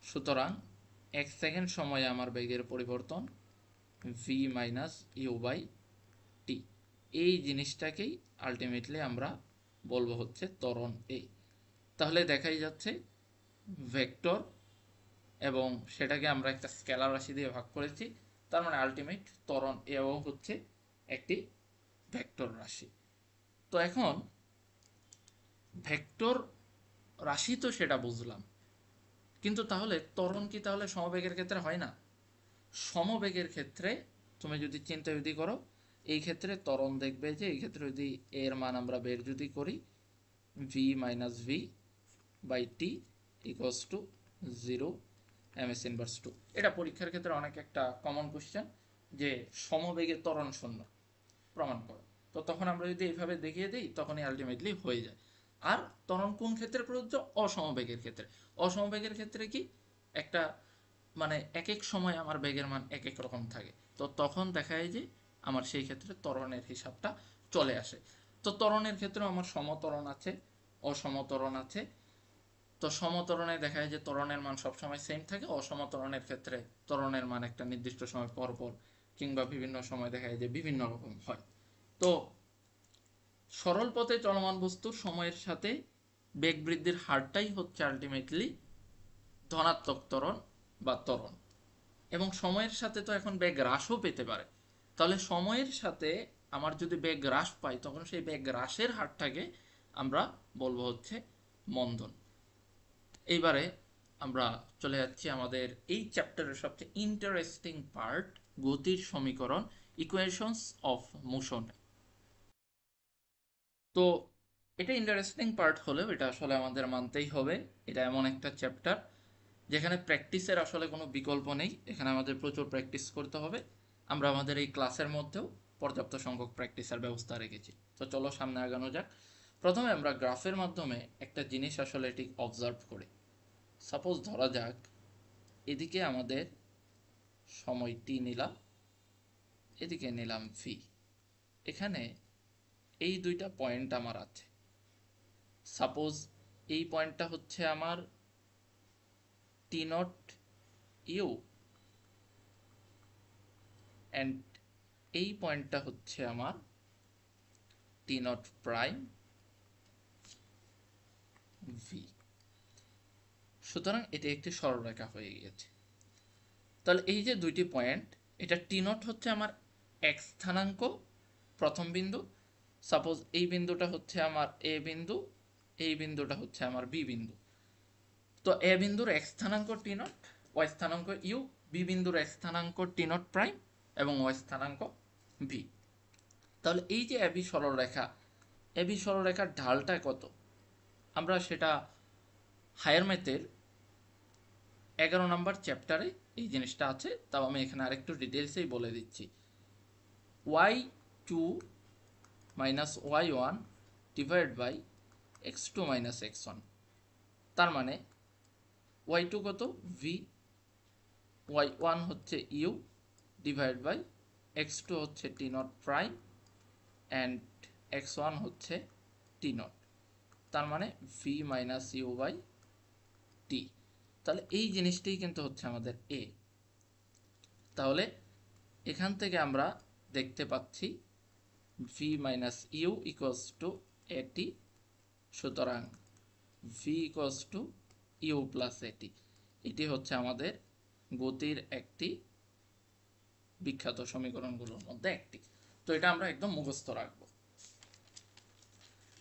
সুতরাং 1 সেকেন্ড সময়ে আমার বেগের পরিবর্তন ভি মাইনাস ইউ বাই টি। এই জিনিসটাকেই আলটিমেটলি আমরা বলবো হচ্ছে ত্বরণ এ। তাহলে দেখাই যাচ্ছে ভেক্টর, এবং সেটাকে আমরা একটা স্কেলার রাশি দিয়ে ভাগ করেছি, তার মানে আলটিমেট ত্বরণ এও হচ্ছে একটি ভেক্টর রাশি। তো এখন ভেক্টর রাশি তো সেটা বুঝলাম, কিন্তু তাহলে ত্বরণ কি তাহলে সমবেগের ক্ষেত্রে হয় না? সমবেগের ক্ষেত্রে তুমি যদি চিন্তা করো, এই ক্ষেত্রে ত্বরণ দেখবে যে এই ক্ষেত্রে যদি এর মান আমরা বের যদি করি v minus v by t equals to 0 ms inverse 2। এটা পরীক্ষার ক্ষেত্রে অনেক একটা কমন কোশ্চেন যে সমবেগে ত্বরণ শূন্য প্রমাণ করো। তো তখন আমরা যদি এইভাবে দেখিয়ে দিই তখনই আলটিমেটলি হয়ে যায়। আর ত্বরণ কোন ক্ষেত্রে প্রযোজ্য? অসমবেগের ক্ষেত্রে। অসমবেগের ক্ষেত্রে কি একটা মানে এক এক সময় আমার বেগের মান এক এক রকম থাকে, তো তখন দেখা যায় যে আমার সেই ক্ষেত্রে ত্বরণের হিসাবটা চলে আসে। তো ত্বরণের ক্ষেত্রেও আমার সমত্বরণ আছে, অসমত্বরণ আছে। তো সমত্বরণে দেখা যায় যে ত্বরণের মান সবসময় সেম থাকে, অসমত্বরণের ক্ষেত্রে ত্বরণের মান একটা নির্দিষ্ট সময় পর পর কিংবা বিভিন্ন সময় দেখা যায় যে বিভিন্ন রকম হয়। তো সরল পথে চলমান বস্তুর সময়ের সাথে বেগ বৃদ্ধির হারটাই হচ্ছে আলটিমেটলি ধনাত্মক ত্বরণ বা ত্বরণ। এবং সময়ের সাথে তো এখন বেগ হ্রাসও পেতে পারে। তাহলে সময়ের সাথে আমার যদি বেগ হ্রাস পাই, তখন সেই বেগ হ্রাসের হারটাকে আমরা বলবো হচ্ছে মন্দন। এইবারে আমরা চলে যাচ্ছি আমাদের এই চ্যাপ্টারের সবচেয়ে ইন্টারেস্টিং পার্ট, গতির সমীকরণ, ইকুয়েশনস অফ মোশন। তো এটা ইন্টারেস্টিং পার্ট হলেও এটা আসলে আমাদের মানতেই হবে। এটা এমন একটা চ্যাপ্টার যেখানে প্র্যাকটিসের আসলে কোনো বিকল্প নেই। এখানে আমাদের প্রচুর প্র্যাকটিস করতে হবে। আমরা আমাদের এই ক্লাসের মধ্যেও পর্যাপ্ত সংখ্যক প্র্যাকটিসের ব্যবস্থা রেখেছি। তো চলো সামনে আগানো যাক। প্রথমে আমরা গ্রাফের মাধ্যমে একটা জিনিস আসলে এটি অবজার্ভ করি। সাপোজ ধরা যাক এদিকে আমাদের সময় টি নিলাম, এদিকে নিলাম ভি। এখানে এই দুইটা পয়েন্ট আমার আছে। সাপোজ এই পয়েন্টটা হচ্ছে আমার টি নট ইউ, অ্যান্ড এই পয়েন্টটা হচ্ছে আমার টি নট প্রাইম ভি। সুতরাং এটি একটি সরলরেখা হয়ে গিয়েছে। তাহলে এই যে দুইটি পয়েন্ট, এটা টি নট হচ্ছে আমার এক্স স্থানাঙ্ক প্রথম বিন্দু। সাপোজ এই বিন্দুটা হচ্ছে আমার এ বিন্দু, এই বিন্দুটা হচ্ছে আমার বি বিন্দু। তো এ বিন্দুর এক্স স্থানাঙ্ক টি নট, ওয়াই স্থানাঙ্ক ইউ, বি বিন্দুর এক্স স্থানাঙ্ক টি নট প্রাইম এবং ওয়াই স্থানাঙ্ক ভি। তাহলে এই যে এবি সরলরেখা, এবি সরলরেখার ঢালটা কত, আমরা সেটা হায়ার ম্যাথের 11 নম্বর চ্যাপ্টারে এই জিনিসটা আছে। তাও আমি এখানে আরেকটু ডিটেলসেই বলে দিচ্ছি। y2 minus y1 divide by x2 minus x1। তার মানে y2 কত v, y1 হচ্ছে u ডিভাইড বাই x2 হচ্ছে টি নট প্রাইম অ্যান্ড x1 হচ্ছে টি নট। তার মানে v minus u by t. তাহলে এই জিনিসটাই কিন্তু হচ্ছে আমাদের a। তাহলে এখান থেকে আমরা দেখতে পাচ্ছি v minus u equals to at. সুতরাং v equals to u plus at. এটি হচ্ছে আমাদের গতির একটি বিখ্যাত সমীকরণগুলোর মধ্যে একটি। তো এটা আমরা একদম মুখস্থ রাখবো।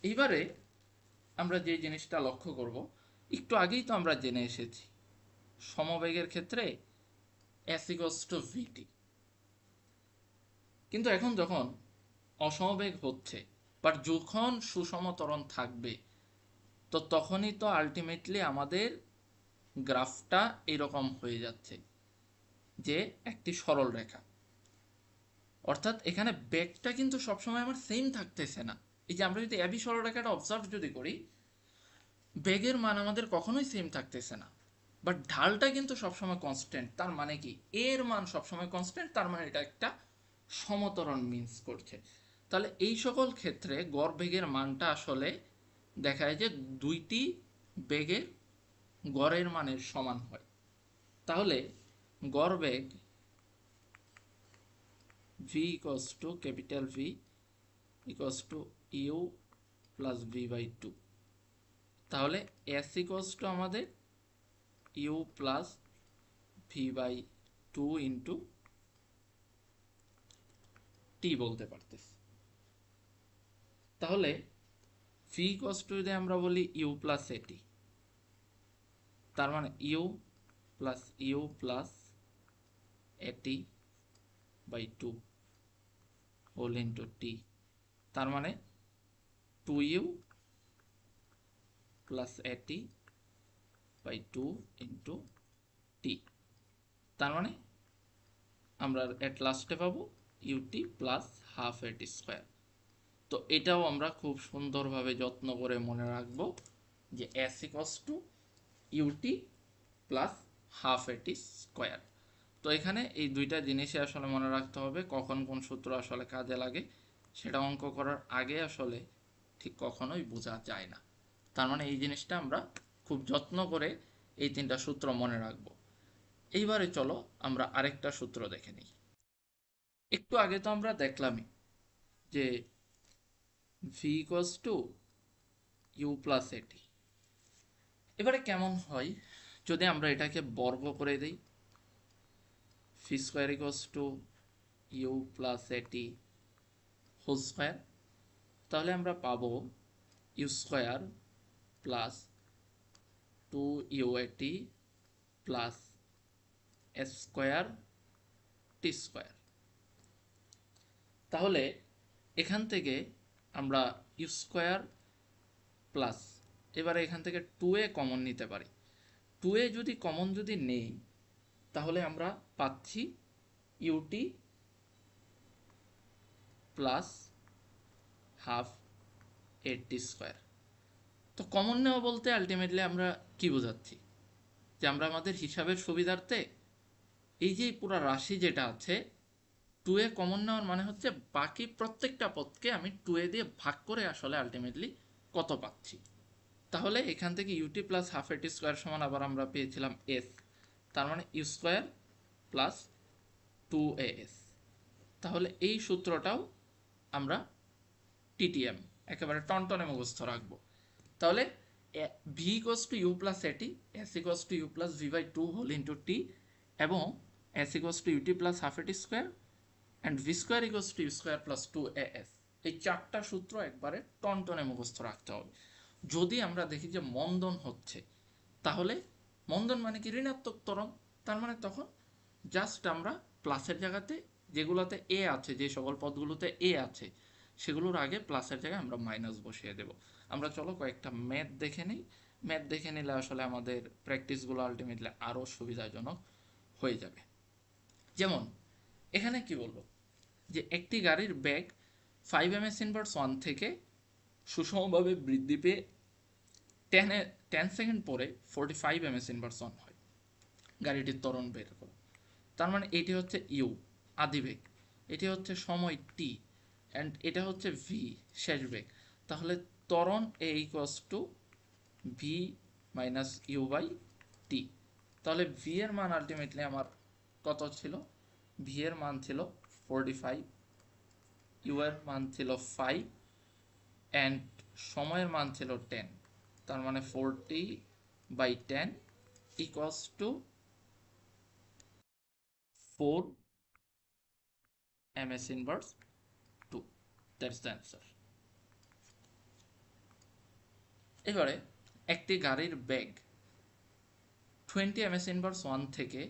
এইবারে আমরা যে জিনিসটা লক্ষ্য করব, একটু আগেই তো আমরা জেনে এসেছি সমবেগের ক্ষেত্রে s ইকুয়ালস টু vt। কিন্তু এখন যখন অসমবেগ হচ্ছে, বাট যখন সুষম ত্বরণ থাকবে, তো তখনই তো আলটিমেটলি আমাদের গ্রাফটা এরকম হয়ে যাচ্ছে যে একটি সরল রেখা। অর্থাৎ এখানে বেগটা কিন্তু সবসময় আমার সেম থাকতেছে না। এই যে আমরা যদি এবি সরলরেখাটা অবজার্ভ যদি করি, বেগের মান আমাদের কখনোই সেম থাকতেছে না, বাট ঢালটা কিন্তু সবসময় কনস্ট্যান্ট। তার মানে কি, এর মান সবসময় কনস্ট্যান্ট, তার মানে এটা একটা সমত্বরণ মিন্স করছে। তাহলে এই সকল ক্ষেত্রে গড় বেগের মানটা আসলে দেখা যায় যে দুইটি বেগের গড়ের মানের সমান হয়। তাহলে গড় বেগ v equals to capital V equals to u plus v by two. তাহলে s ইকুয়ালস টু আমাদের u plus v by two into t বলতে পারতেছি। তাহলে ভি ইকুয়ালস টু যদি আমরা বলি ইউ প্লাস এটি, তার মানে ইউ প্লাস এটি বাই টু হোল ইন্টু টি। তার মানে টু ইউ প্লাস এটি বাই টু ইন্টু টি। তার মানে আমরা এট লাস্টে পাবো ইউটি প্লাস হাফ এটি স্কোয়ার। তো এটাও আমরা খুব সুন্দরভাবে যত্ন করে মনে রাখবো যে s equals to UT plus half এটি স্কোয়ার। তো এখানে এই দুইটা জিনিসই আসলে মনে রাখতে হবে, কখন কোন সূত্র আসলে কাজে লাগে সেটা অঙ্ক করার আগে আসলে ঠিক কখনোই বোঝা যায় না। তার মানে এই জিনিসটা আমরা খুব যত্ন করে এই তিনটা সূত্র মনে রাখবো। এইবারে চলো আমরা আরেকটা সূত্র দেখে নিই। একটু আগে তো আমরা দেখলামই যে v equals to u plus at. এবারে কেমন হয় যদি আমরা এটাকে বর্গ করে দিই, v square equals to u plus at whole square, তাহলে আমরা পাবো u square plus two u at plus s square t square. তাহলে এখান থেকে আমরা ইউ স্কোয়ার প্লাস, এবারে এখান থেকে টু এ কমন নিতে পারি। টু এ যদি কমন যদি নেই তাহলে আমরা পাচ্ছি ইউটি প্লাস হাফ এটি স্কোয়ার। তো কমন নেওয়া বলতে আলটিমেটলি আমরা কি বোঝাচ্ছি, যে আমরা আমাদের হিসাবের সুবিধার্থে এই যে পুরো রাশি যেটা আছে টু এ কমন নেওয়ার মানে হচ্ছে বাকি প্রত্যেকটা পদকে আমি টু এ দিয়ে ভাগ করে আসলে আলটিমেটলি কত পাচ্ছি। তাহলে এখান থেকে ইউটি প্লাস হাফ এটি স্কোয়ার সমান আবার আমরা পেয়েছিলাম এস, তার মানে u square plus two a s. তাহলে এই সূত্রটাও আমরা টিটিএম একেবারে টনটনে মুখস্থ রাখবো। তাহলে v equals to u plus a t, s equals to u plus v by two whole into t, এবং s equals to UT plus half এটি square and v square equals to u square plus two a s. এই চারটা সূত্র একবারে টনটনে মুখস্থ রাখতে হবে। যদি আমরা দেখি যে মন্দন হচ্ছে, তাহলে মন্দন মানে কি ঋণাত্মক ত্বরণ, তার মানে তখন জাস্ট আমরা প্লাসের জায়গাতে যেগুলোতে এ আছে, যে সকল পদগুলোতে এ আছে সেগুলোর আগে প্লাসের জায়গায় আমরা মাইনাস বসিয়ে দেব। আমরা চলো কয়েকটা ম্যাথ দেখে নিই। ম্যাথ দেখে নিলে আসলে আমাদের প্র্যাকটিসগুলো আলটিমেটলি আরও সুবিধাজনক হয়ে যাবে। যেমন এখানে কি বলবো, যে একটি গাড়ির বেগ 5 ms ইনভার্স 1 থেকে সুষমভাবে বৃদ্ধি পেয়ে 10 সেকেন্ড পরে 45 ms ইনভার্স 1 হয়। গাড়িটির ত্বরণ বের করো। তার মানে এটি হচ্ছে ইউ আদিবেগ, এটি হচ্ছে সময় টি, অ্যান্ড এটা হচ্ছে ভি শেষ বেগ। তাহলে ত্বরণ a equals to v minus u by t. তাহলে ভি এর মান আলটিমেটলি আমার কত ছিল, ভি এর মান ছিল 45, ইউ এর মান ছিল 5, অ্যান্ড সময়ের মান ছিল 10। তার মানে 40/10 equals to 4 ms inverse 2. That's the answer. এবারে একটি গাড়ির বেগ 20 ms ইনভার্স 1 থেকে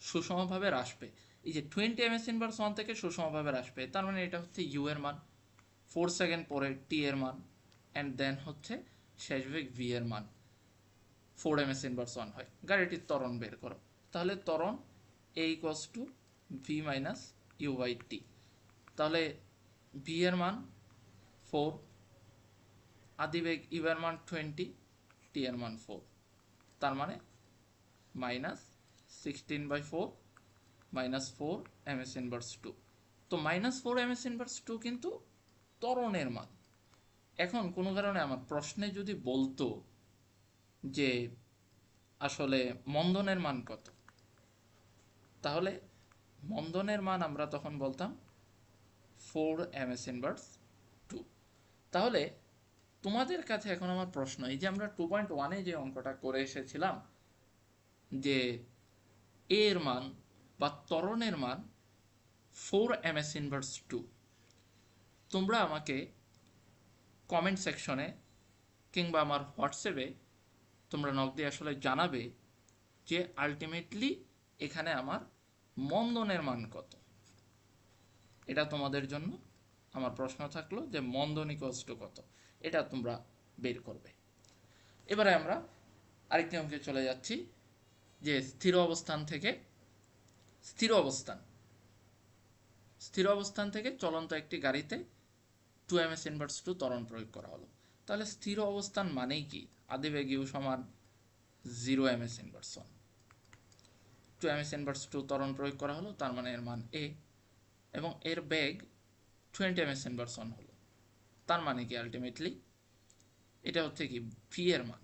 সুষমভাবে হ্রাস পেয়ে, এই যে 20 ms ইনভার্স 1 থেকে সুষমভাবে হ্রাস পেয়ে, তার মানে এটা হচ্ছে ইউ এর মান, 4 সেকেন্ড পরে টি এর মান, অ্যান্ড দেন হচ্ছে শেষ বেগ ভি এর মান 4 ms ইনভার্স 1 হয়। গাড়িটির ত্বরণ বের করো। তাহলে ত্বরণ a equals to v minus u by t. তাহলে ভি এর মান 4, আদিবেগ ইউ এর মান 20, টি এর মান 4, তার মানে মাইনাস 16/4 মাইনাস 4 ms ইনভার্স 2। তো মাইনাস 4 ms ইনভার্স 2 কিন্তু ত্বরণের মান। এখন কোনো কারণে আমার প্রশ্নে যদি বলতো যে আসলে মন্দনের মান কত, তাহলে মন্দনের মান আমরা তখন বলতাম 4 ms ইনভার্স 2। তাহলে তোমাদের কাছে এখন আমার প্রশ্ন, এই যে আমরা 2.1-এ যে অঙ্কটা করে এসেছিলাম যে এর মান বা ত্বরণের মান 4 ms ইনভার্স 2, তোমরা আমাকে কমেন্ট সেকশনে কিংবা আমার হোয়াটসঅ্যাপে তোমরা নক দিয়ে আসলে জানাবে যে আলটিমেটলি এখানে আমার মন্দনের মান কত। এটা তোমাদের জন্য আমার প্রশ্ন থাকলো যে মন্দন ইকুয়ালস টু কত, এটা তোমরা বের করবে। এবারে আমরা আরেকটি অঙ্কে চলে যাচ্ছি, যে স্থির অবস্থান থেকে স্থির অবস্থান থেকে চলন্ত একটি গাড়িতে 2 ms ইনভার্স 2 ত্বরণ প্রয়োগ করা হলো। তাহলে স্থির অবস্থান মানেই কি, আদিবেগ ইউ সমান 0 ms ইনভার্স 1, 2 ms ইনভার্স 2 ত্বরণ প্রয়োগ করা হলো, তার মানে এর মান এ, এবং এর বেগ 20 ms ইনভার্স 1 হলো, তার মানে কি আলটিমেটলি এটা হচ্ছে কি ভি এর মান,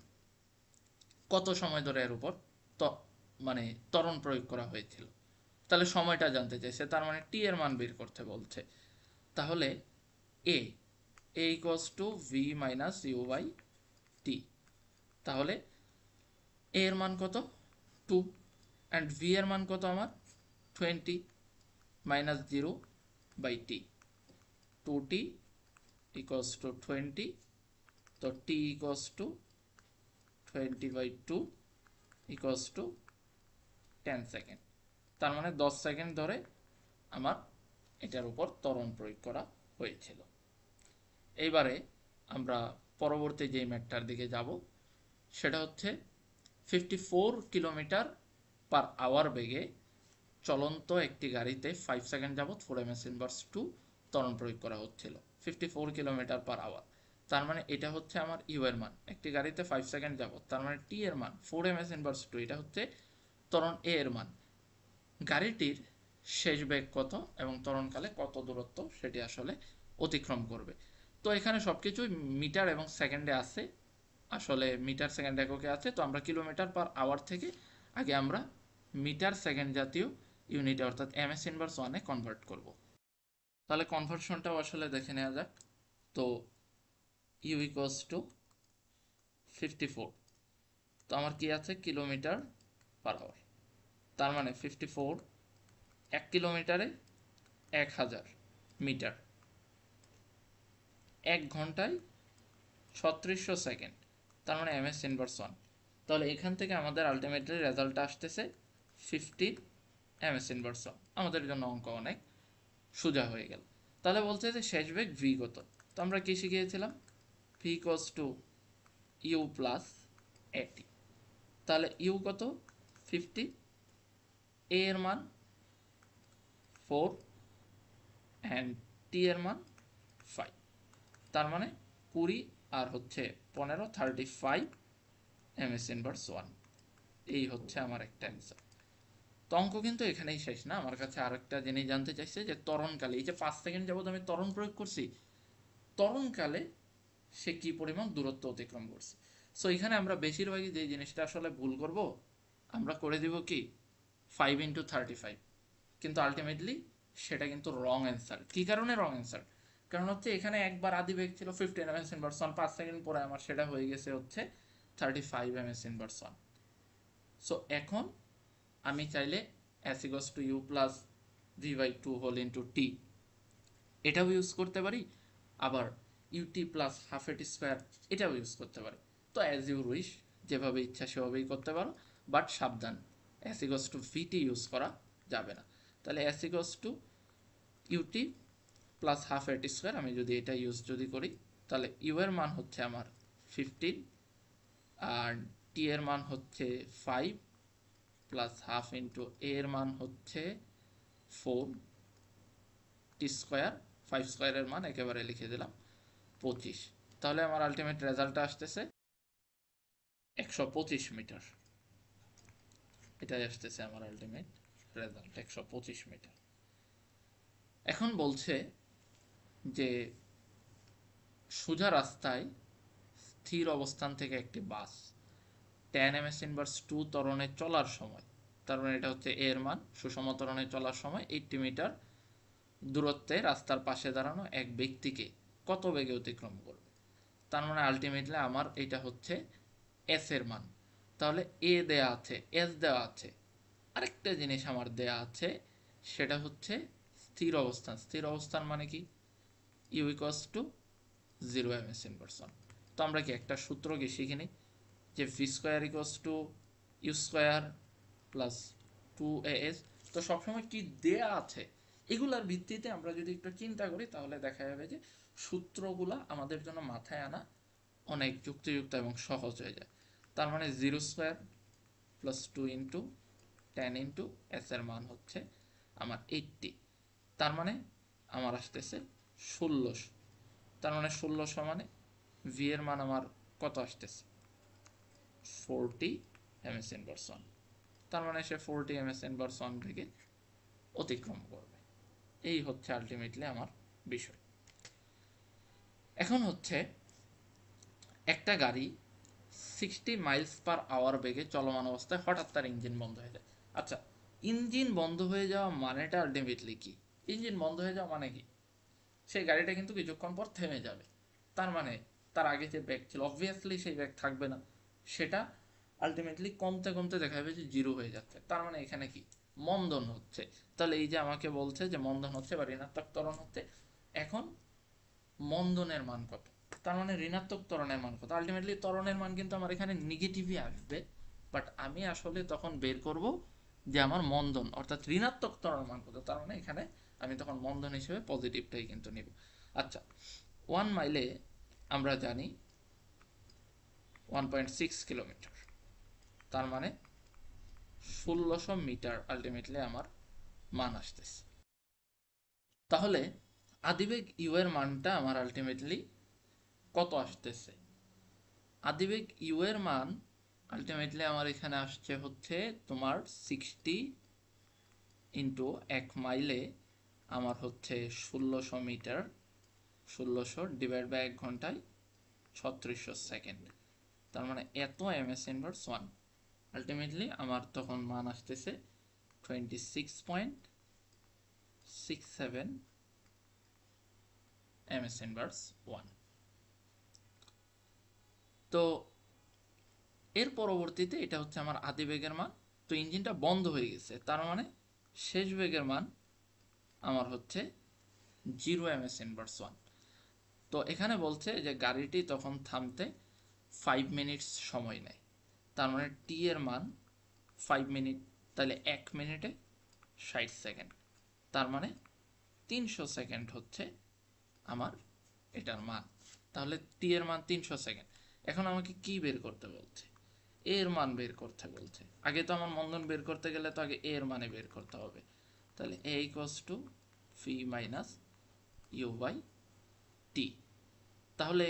কত সময় ধরে এর উপর মানে ত্বরণ প্রয়োগ করা হয়েছিল। তাহলে সময়টা জানতে চাইছে, তার মানে টি এর মান বের করতে বলছে। তাহলে a equals to v minus u by t. তাহলে এ এর মান কত? 2, অ্যান্ড ভি এর মান কত আমার? 20 minus 0 by t. 2t equals to 20, তো t equals to 20 by 2 equals to 10 second. তার মানে 10 সেকেন্ড ধরে আমার এটার উপর ত্বরণ প্রয়োগ করা হয়েছিল। এইবারে আমরা পরবর্তী যেই ম্যাটটার দিকে যাব সেটা হচ্ছে 54 কিলোমিটার পার আওয়ার বেগে চলন্ত একটি গাড়িতে 5 সেকেন্ড যাবত 4 ms ইনভার্স 2 ত্বরণ প্রয়োগ করা হচ্ছিল 54 কিলোমিটার পার আওয়ার। তার মানে এটা হচ্ছে আমার ইউ এর মান একটি গাড়িতে 5 সেকেন্ড যাবত, তার মানে টি এর মান 4 ms ইনভার্স 2, এটা হচ্ছে ত্বরণ এ এর মান। গাড়িটির শেষ বেগ কত এবং ত্বরণকালে কত দূরত্ব সেটি আসলে অতিক্রম করবে। তো এখানে সবকিছুই মিটার এবং সেকেন্ডে আছে, আসলে মিটার সেকেন্ড এককে আছে, তো আমরা কিলোমিটার পার আওয়ার থেকে আগে আমরা মিটার সেকেন্ড জাতীয় ইউনিটে অর্থাৎ ms ইনভার্স 1-এ কনভার্ট করব। তাহলে কনভার্সনটাও আসলে দেখে নেওয়া যাক। তো ইউ ইকুয়ালস টু 54, তো আমার কি আছে? Kilometre per hour. তার মানে 54 1 কিলোমিটারে 1000 মিটার, 1 ঘন্টায় 3600 সেকেন্ড, তার মানে ms ইনভার্স 1। তাহলে এখান থেকে আমাদের আলটিমেটলি রেজাল্টটা আসতেছে 15 ms ইনভার্স 1। আমাদের জন্য অঙ্ক অনেক সোজা হয়ে গেল। তাহলে বলছে যে শেষ বেগ ভি কত? তো আমরা কি শিখিয়েছিলাম? V equals to u plus a t. তাহলে ইউ কত? 50, এ এর মান 4 অ্যান্ড টি এর মান 5। তার মানে 20 আর হচ্ছে 15, 35 ms ইনভার্স 1। এই হচ্ছে আমার একটা অ্যান্সার। তো অঙ্ক কিন্তু এখানেই শেষ না। আমার কাছে আরেকটা জিনিস জানতে চাইছে যে ত্বরণকালে, এই যে 5 সেকেন্ড যাবত আমি ত্বরণ প্রয়োগ করছি, ত্বরণকালে সে কি পরিমাণ দূরত্ব অতিক্রম করছে। সো এখানে আমরা বেশিরভাগই যে জিনিসটা আসলে ভুল করব, আমরা করে দিব কি 5 ইন্টু 35, কিন্তু আলটিমেটলি সেটা কিন্তু রং অ্যান্সার। কি কারণে রং অ্যান্সার? কারণ হচ্ছে এখানে একবার আদি বেগ ছিল 15 ms ইনভার্স 1, 5 সেকেন্ড পরে আমার সেটা হয়ে গেছে হচ্ছে 35 ms ইনভার্স 1। সো এখন আমি চাইলে s equals to u plus v by 2 whole into t এটাও ইউজ করতে পারি, আবার ut প্লাস হাফ এটি স্কোয়ার এটাও ইউজ করতে পারি। তো অ্যাজ ইউ উইশ, যেভাবে ইচ্ছা সেভাবেই করতে পারো, বাট সাবধান, s equals to vt use করা যাবে না। তাহলে s equals to ut plus half এটি স্কোয়ার, আমি যদি এটা ইউজ যদি করি তাহলে ইউ এর মান হচ্ছে আমার 15 আর টি এর মান হচ্ছে 5 প্লাস হাফ ইন্টু এ এর মান হচ্ছে 4 টি স্কোয়ার, 5 স্কোয়ারের মান একেবারে লিখে দিলাম 25। তাহলে আমার আলটিমেট রেজাল্টটা আসতেছে 125 মিটার। এটাই আসতেছে আমার আলটিমেট রেজাল্ট 125 মিটার। এখন বলছে যে সোজা রাস্তায় স্থির অবস্থান থেকে একটি বাস 10 ms ইনভার্স 2 ত্বরণে চলার সময়, তার মানে এটা হচ্ছে এর মান, সুষম ত্বরণে চলার সময় 80 মিটার দূরত্বে রাস্তার পাশে দাঁড়ানো এক ব্যক্তিকে কত বেগে অতিক্রম করবে। তার মানে আলটিমেটলি আমার এটা হচ্ছে এস এর মান। তাহলে এ দেয়া আছে, এস দেওয়া আছে, আরেকটা জিনিস আমার দেয়া আছে, সেটা হচ্ছে স্থির অবস্থান। স্থির অবস্থান মানে কি? U equals to 0 ms inverse 1। তো আমরা কি একটা সূত্র কি শিখে নিই যে v square equals to u square plus 2as। তো সবসময় কি দেয়া আছে এগুলার ভিত্তিতে আমরা যদি একটু চিন্তা করি তাহলে দেখা যাবে যে সূত্রগুলা আমাদের জন্য মাথায় আনা অনেক যুক্তিযুক্ত এবং সহজ হয়ে যায়। তার মানে 0 square plus 2 into 10 into S এর মান হচ্ছে আমার 80। তার মানে আমার আসতেছে 1600। তার মানে 1600 মানে ভি এর মান আমার কত আসতেছে? 40 ms ইনভার্স 1। তার মানে সে 40 ms ইনভার্স 1 থেকে অতিক্রম করবে। এই হচ্ছে আলটিমেটলি আমার বিষয়। এখন হচ্ছে একটা গাড়ি 60 মাইলস পার আওয়ার বেগে চলমান অবস্থায় হঠাৎ তার ইঞ্জিন বন্ধ হয়ে যায়। আচ্ছা, ইঞ্জিন বন্ধ হয়ে যাওয়া মানেটা আলটিমেটলি কি? ইঞ্জিন বন্ধ হয়ে যাওয়া মানে কি? সেই গাড়িটা কিন্তু কিছুক্ষণ পর থেমে যাবে। তার মানে তার আগে যে ব্যাগ ছিল অবভিয়াসলি সেই ব্যাগ থাকবে না, সেটা আলটিমেটলি কমতে কমতে দেখা যাবে যে জিরো হয়ে যাচ্ছে। তার মানে এখানে কি মন্দন হচ্ছে। তাহলে এই যে আমাকে বলছে যে মন্দন হচ্ছে বা ঋণাত্মক ত্বরণ হচ্ছে, এখন মন্দনের মান কত, তার মানে ঋণাত্মক ত্বরণের মান কত। আলটিমেটলি ত্বরণের মান কিন্তু আমার এখানে নেগেটিভই আসবে, বাট আমি আসলে তখন বের করব যে আমার মন্দন অর্থাৎ ঋণাত্মক ত্বরণ মান কত। তার মানে এখানে আমি তখন মন্দন হিসেবে পজিটিভটাই কিন্তু নিব। আচ্ছা, 1 মাইলে আমরা জানি 1.6 কিলোমিটার, তার মানে 1600 মিটার আলটিমেটলি আমার মান আসতেছে। তাহলে আদিবেগ ইউ এর মানটা আমার আলটিমেটলি কত আসতেছে? আদিবেগ ইউ এর মান আলটিমেটলি আমার এখানে আসছে হচ্ছে তোমার 60 × 1 মাইলে আমার হচ্ছে 1600 মিটার, 1600 / 1 ঘন্টায় 3600 সেকেন্ড। তার মানে এত ms−1। আলটিমেটলি আমার তখন মান আসতেছে 26.67 ms−1। তো এর পরবর্তীতে এটা হচ্ছে আমার আদি বেগের মান। তো ইঞ্জিনটা বন্ধ হয়ে গেছে, তার মানে শেষ বেগের মান আমার হচ্ছে 0 ms−1। তো এখানে বলছে যে গাড়িটি তখন থামতে 5 মিনিটস সময় নেয়। তার মানে টি এর মান 5 মিনিট, তাহলে 1 মিনিটে 60 সেকেন্ড। তার মানে 300 সেকেন্ড হচ্ছে আমার এটার মান। তাহলে টি এর মান 300 সেকেন্ড। এখন আমাকে কি বের করতে বলছে? এর মান বের করতে বলছে। আগে তো আমার মন্দন বের করতে গেলে তো আগে এর মানে বের করতে হবে। তাহলে a equals to v minus u by t. তাহলে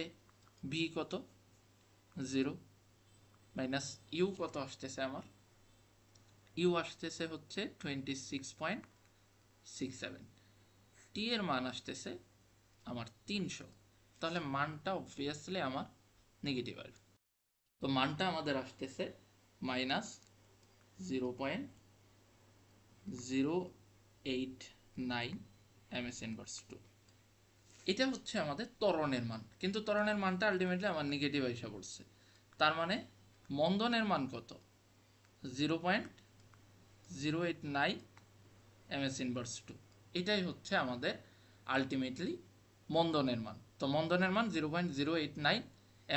ভি কত? 0 মাইনাস ইউ কত আসতেছে আমার? ইউ আসতেছে হচ্ছে 26.67। টি এর মান আসতেছে আমার 300। তাহলে মানটা অবভিয়াসলি আমার নেগেটিভ আসবে। তো মানটা আমাদের আসতেছে -0.089 ms/2। এটা হচ্ছে আমাদের ত্বরণের মান, কিন্তু ত্বরণের মানটা আলটিমেটলি আমার নেগেটিভ এসে পড়ছে। তার মানে মন্দনের মান কত? 0.089 ms/2। এটাই হচ্ছে আমাদের আলটিমেটলি মন্দনের মান। তো মন্দনের মান 0.089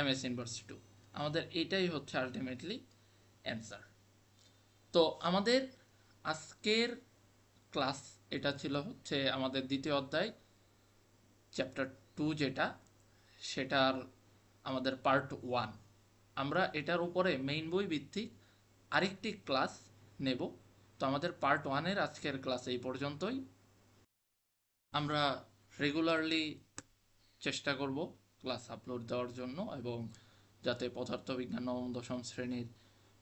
ms/2, আমাদের এটাই হচ্ছে আলটিমেটলি অ্যান্সার। তো আমাদের আজকের ক্লাস এটা ছিল হচ্ছে আমাদের দ্বিতীয় অধ্যায় চ্যাপ্টার 2 যেটা, সেটার আমাদের পার্ট 1। আমরা এটার উপরে মেইন বই ভিত্তিক আরেকটি ক্লাস নেব। তো আমাদের পার্ট 1-এর আজকের ক্লাস এই পর্যন্তই। আমরা রেগুলারলি চেষ্টা করব ক্লাস আপলোড দেওয়ার জন্য, এবং যাতে পদার্থবিজ্ঞান নবম দশম শ্রেণীর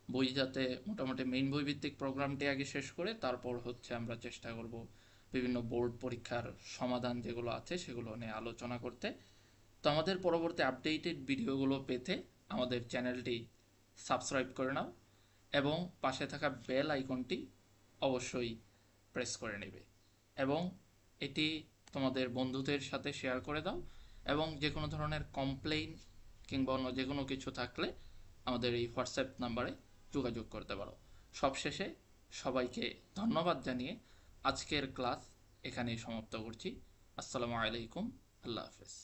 বই যাতে মোটামুটি মেইন বই ভিত্তিক প্রোগ্রামটি আগে শেষ করে তারপর হচ্ছে আমরা চেষ্টা করব বিভিন্ন বোর্ড পরীক্ষার সমাধান যেগুলো আছে সেগুলো নিয়ে আলোচনা করতে। তো আমাদের পরবর্তী আপডেটেড ভিডিওগুলো পেতে আমাদের চ্যানেলটি সাবস্ক্রাইব করে নাও এবং পাশে থাকা বেল আইকনটি অবশ্যই প্রেস করে নেবে, এবং এটি তোমাদের বন্ধুদের সাথে শেয়ার করে দাও। এবং যে কোনো ধরনের কমপ্লেইন কিংবা অন্য যে কোনো কিছু থাকলে আমাদের এই হোয়াটসঅ্যাপ নাম্বারে যোগাযোগ করতে পারো। সবশেষে সবাইকে ধন্যবাদ জানিয়ে আজকের ক্লাস এখানেই সমাপ্ত করছি। আসসালামু আলাইকুম, আল্লাহ হাফেজ।